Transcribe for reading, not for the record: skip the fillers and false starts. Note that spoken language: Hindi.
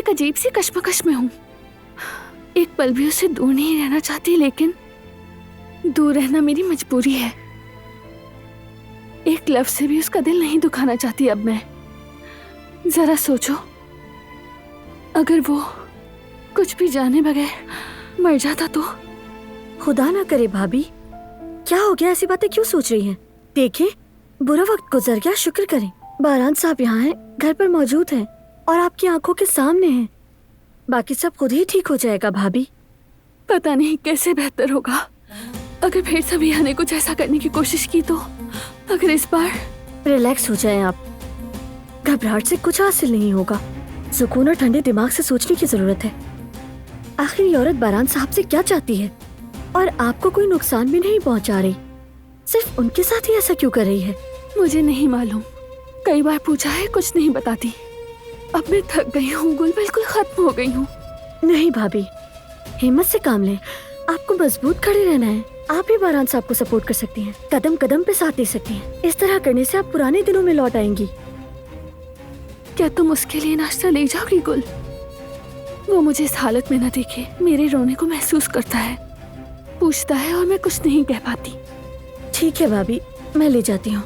एक अजीब सी कश्मकश में हूँ। एक पल भी उससे दूर नहीं रहना चाहती, लेकिन दूर रहना मेरी मजबूरी है। एक लफ्ज से भी उसका दिल नहीं दुखाना चाहती अब मैं। जरा सोचो, अगर वो कुछ भी जाने बगैर मर जाता तो। खुदा ना करे भाभी, क्या हो गया? ऐसी बातें क्यों सोच रही हैं? देखिए, बुरा वक्त गुजर गया, शुक्र करें। बारान साहब यहाँ हैं, घर पर मौजूद हैं और आपकी आंखों के सामने हैं। बाकी सब खुद ही ठीक हो जाएगा भाभी। पता नहीं कैसे बेहतर होगा। अगर फिर सभी आने कुछ ऐसा करने की कोशिश की तो। अगर इस बार। रिलैक्स हो जाएं आप, घबराहट से कुछ हासिल नहीं होगा। सुकून और ठंडे दिमाग से सोचने की जरूरत है। आखिर ये औरत बारान साहब से क्या चाहती है और आपको कोई नुकसान भी नहीं पहुंचा रही, सिर्फ उनके साथ ही ऐसा क्यों कर रही है? मुझे नहीं मालूम, कई बार पूछा है, कुछ नहीं बताती। अब मैं थक गई हूँ गुल, बिल्कुल खत्म हो गई हूँ। नहीं भाभी, हिम्मत से काम लें। आपको मजबूत खड़े रहना है। आप ही बारान साहब को सपोर्ट कर सकती हैं, कदम कदम पे साथ दे सकती हैं। इस तरह करने से आप पुराने दिनों में लौट आएंगी। क्या तुम उसके लिए नाश्ता ले जाओगी गुल? वो मुझे इस हालत में न देखे, मेरे रोने को महसूस करता है, पूछता है और मैं कुछ नहीं कह पाती। ठीक है भाभी, मैं ले जाती हूँ।